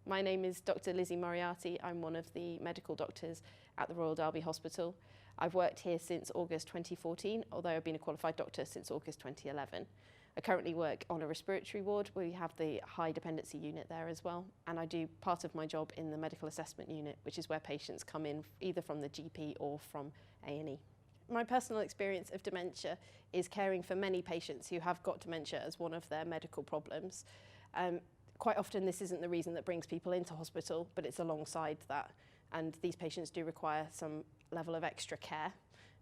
My name is Dr. Lizzie Moriarty. I'm one of the medical doctors at the Royal Derby Hospital. I've worked here since August 2014, although I've been a qualified doctor since August 2011. I currently work on a respiratory ward. We have the high dependency unit there as well, and I do part of my job in the medical assessment unit, which is where patients come in either from the GP or from A&E. My personal experience of dementia is caring for many patients who have got dementia as one of their medical problems. Quite often this isn't the reason that brings people into hospital, but it's alongside that. And these patients do require some level of extra care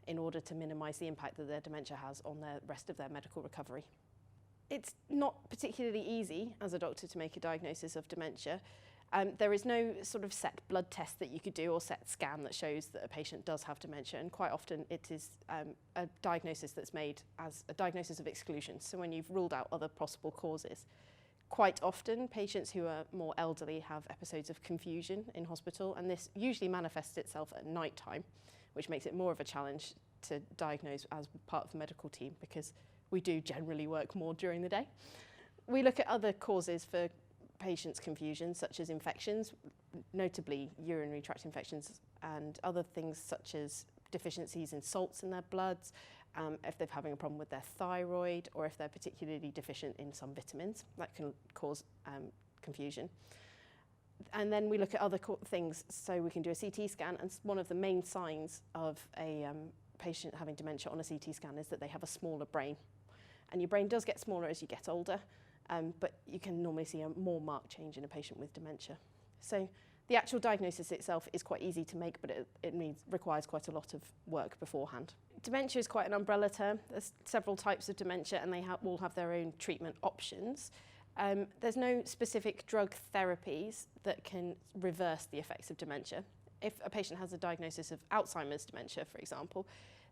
in order to minimise the impact that their dementia has on the rest of their medical recovery. It's not particularly easy as a doctor to make a diagnosis of dementia. There is no sort of set blood test that you could do or set scan that shows that a patient does have dementia, and quite often it is a diagnosis that's made as a diagnosis of exclusion, so when you've ruled out other possible causes. Quite often patients who are more elderly have episodes of confusion in hospital, and this usually manifests itself at night time, which makes it more of a challenge to diagnose as part of the medical team because we do generally work more during the day. We look at other causes for patients' confusion, such as infections, notably urinary tract infections, and other things such as deficiencies in salts in their bloods, if they're having a problem with their thyroid, or if they're particularly deficient in some vitamins, that can cause confusion. And then we look at other things, so we can do a CT scan, and one of the main signs of a patient having dementia on a CT scan is that they have a smaller brain. And your brain does get smaller as you get older, but you can normally see a more marked change in a patient with dementia. So the actual diagnosis itself is quite easy to make, but it requires quite a lot of work beforehand. Dementia is quite an umbrella term. There's several types of dementia, and they all have their own treatment options. There's no specific drug therapies that can reverse the effects of dementia. If a patient has a diagnosis of Alzheimer's dementia, for example,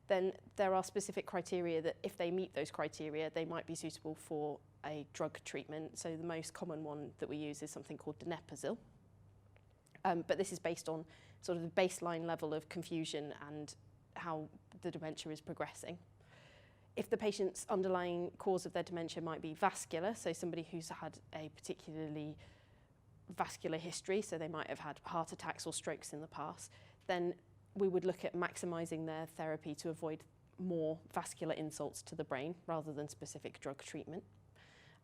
then there are specific criteria that if they meet those criteria, they might be suitable for a drug treatment. So the most common one that we use is something called donepezil. But this is based on sort of the baseline level of confusion and how the dementia is progressing. If the patient's underlying cause of their dementia might be vascular, so somebody who's had a particularly vascular history, so they might have had heart attacks or strokes in the past, then we would look at maximising their therapy to avoid more vascular insults to the brain rather than specific drug treatment.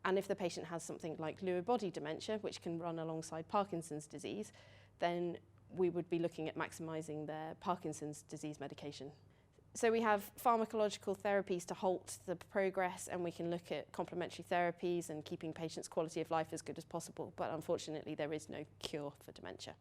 And if the patient has something like Lewy body dementia, which can run alongside Parkinson's disease, then we would be looking at maximising their Parkinson's disease medication. So we have pharmacological therapies to halt the progress, and we can look at complementary therapies and keeping patients' quality of life as good as possible, but unfortunately there is no cure for dementia.